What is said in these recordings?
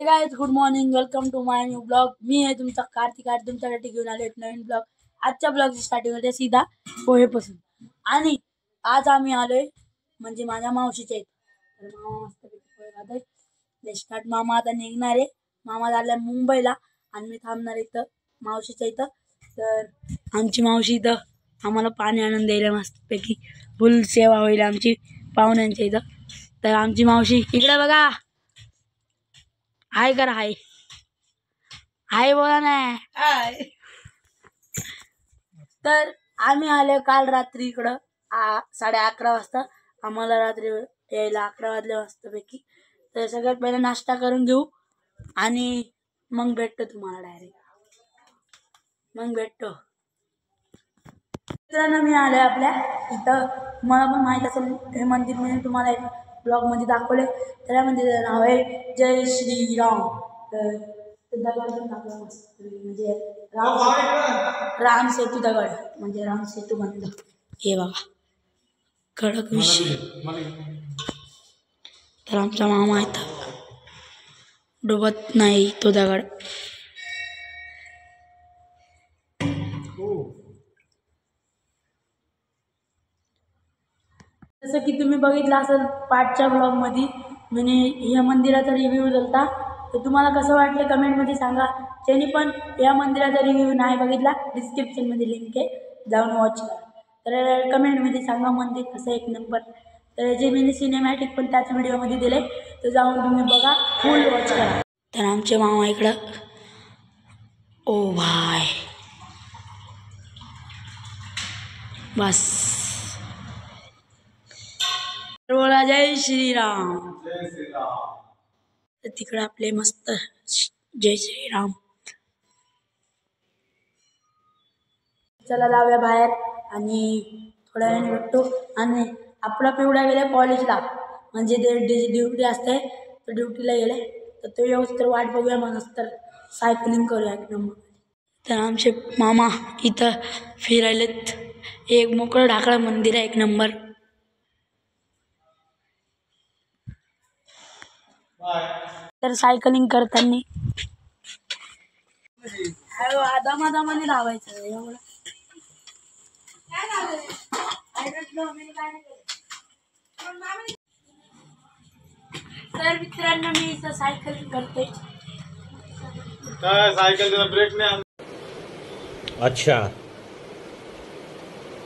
हे guys, good morning, welcome to my new blog. मी आहे तुमचा कार्तिक आहे तुमच्यासाठी घेऊन आलो एक नवीन ब्लॉग। आजच्या ब्लॉगची स्टार्टिंग होते सीधा पोहेपासून। आणि आज आम्ही आलोय म्हणजे माझ्या मावशीच्या इथे। तर मामा मस्तपैकी पोहे खातोय। स्टार्ट मामा आता निघणार आहे। मामा झाला मुंबईला आणि मी थांबणार इथं मावशीच्या इथं। तर आमची मावशी इथं आम्हाला पाणी आणून द्यायला मस्तपैकी फुल सेवा होईल आमची पाहुण्यांच्या इथं। तर आमची मावशी इकडे बघा, हाय करा, हाय हाय बोला ना, हाय। तर आम्ही आले काल रात्री इकडं 11:30 वाजता। आम्हाला रात्री यायला 11 वाजले मस्तपैकी। तर सगळ्यात पहिले नाश्ता करून घेऊ आणि मग भेटतो तुम्हाला डायरेक्ट। मग भेटतो मित्रांनो। मी आले आपल्या इथं, तुम्हाला पण माहित असेल हे मंदिर मी तुम्हाला एक ब्लॉग मध्ये दाखवले। तर या मंदिराचं नाव आहे जय श्रीराम। तर दगड टाकला मस्त म्हणजे राम सेतू दगड म्हणजे राम सेतू बंद। हे बघा कडक विषय। तर आमचा मामा इथं डुबत नाही तो दगड। जसं की तुम्ही बघितलं असेल पाठच्या ब्लॉग मध्ये मी या मंदिराचा रिव्ह्यू दिलता। तर तुम्हाला कसं वाटलं कमेंटमध्ये सांगा। ज्यांनी पण या मंदिराचा रिव्ह्यू नाही बघितला डिस्क्रिप्शनमध्ये लिंक आहे, जाऊन वॉच करा। तर कमेंटमध्ये सांगा मंदिर कसं एक नंबर। तर जे मी सिनेमॅटिक पण त्याच व्हिडिओमध्ये दिले, तर जाऊन तुम्ही बघा, फुल वॉच करा। तर आमचे मामा इकडं, ओ भाय बस बोला जय श्रीराम। तर तिकडे आपले मस्त जय श्रीराम। चला जाऊया बाहेर आणि थोड्या वेळाने भेटतो। आणि आपला पिवळा गेले कॉलेजला, म्हणजे ते ड्युटी असते, तर ड्युटीला गेले। तर ते व्यवस्थित वाट बघूया, मग नंतर सायकलिंग करूया एक नंबर। तर आमचे मामा इथं फिरायलेत। एक मोकळं ढाकळं मंदिर आहे एक नंबर। तर सायकलिंग करताना आदामादामाने धावायचं एवढं। तर मित्रांनो मी इथं सायकलिंग करते। काय सायकल तेरा ब्रेक नहीं। अच्छा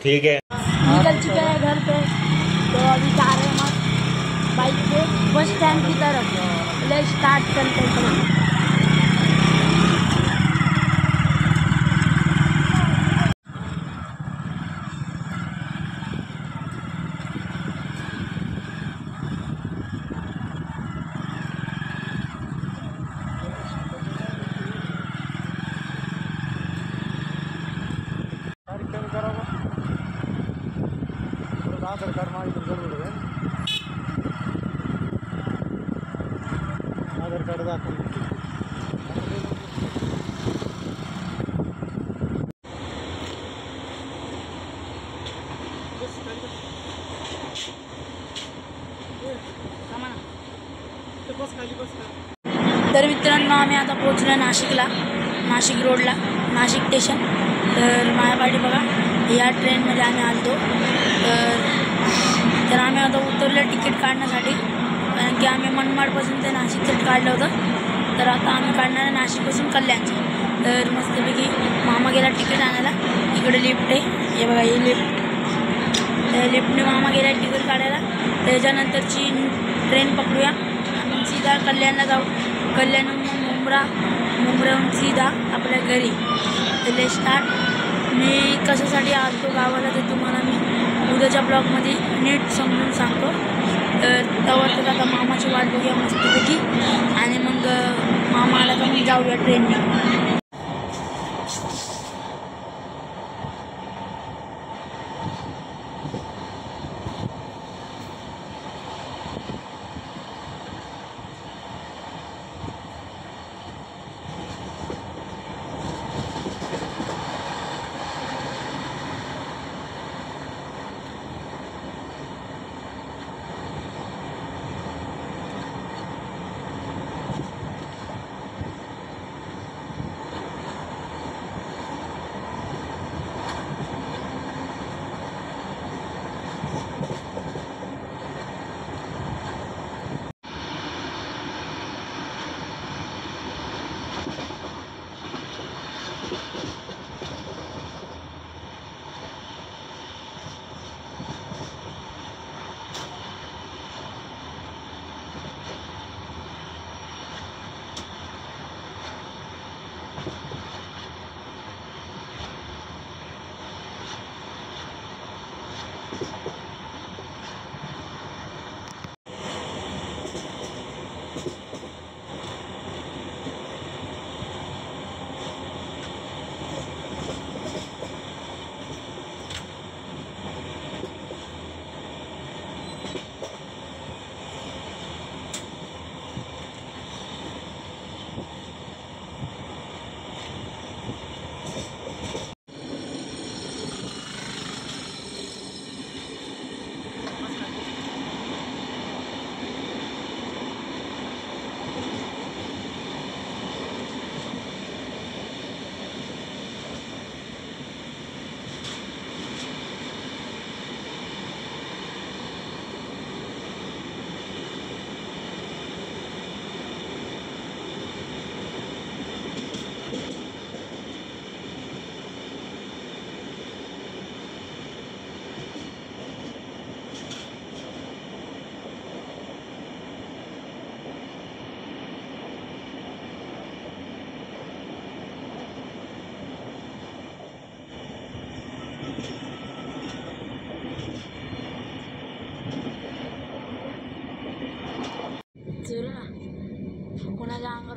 ठीक है। निकल चुके हैं घर पे, तो अभी जा रहे हैं हम बाइक पे बस स्टैंड की तरफ। ले स्टार्ट करते हैं। आधार कार्ड मागितलं जरूर आहे। आधार कार्ड दाखवून तर मित्रांनो आम्ही आता पोहोचलो नाशिकला, नाशिक रोडला, नाशिक स्टेशन। तर माझ्या पाठी बघा, या ट्रेनमध्ये आम्ही आलतो। तर आम्ही आता उतरलो तिकीट काढण्यासाठी, कारण की आम्ही मनमाडपासून ते नाशिकचं काढलं होतं। तर आता आम्ही काढणार आहे नाशिकपासून कल्याणचं। तर मस्तपैकी मामा गेला तिकीट आणायला। इकडे लिफ्ट आहे, हे बघा ही लिफ्ट। त्या लिफ्टने मामा गेला तिकीट काढायला। त्याच्यानंतरची ट्रेन पकडूया आणि सीधा कल्याणला जाऊ। कल्याणहून मुंब्राहून सीधा आपल्या घरी। तर स्टार्ट मी कशासाठी आलतो गावाला ते तुम्हाला मी उद्याच्या ब्लॉगमध्ये नीट समजून सांगतो। तर त्यावर आता मामाची वाट बघूया मस्तपैकी, आणि मग मामा आला का मग जाऊया ट्रेनने।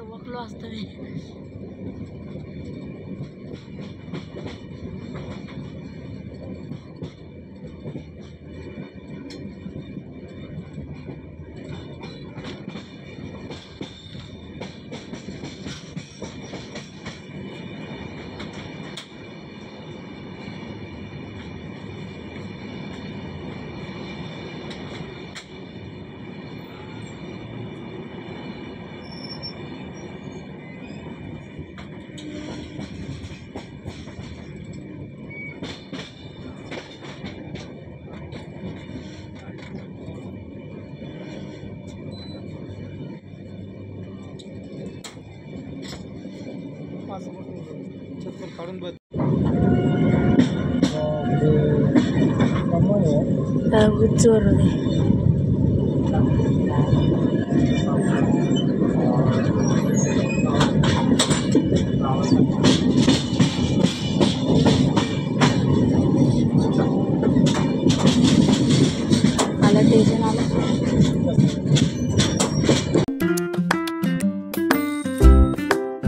अंगावर वकलो असतो मी. चप्पल काढून बघ. हुच्चोर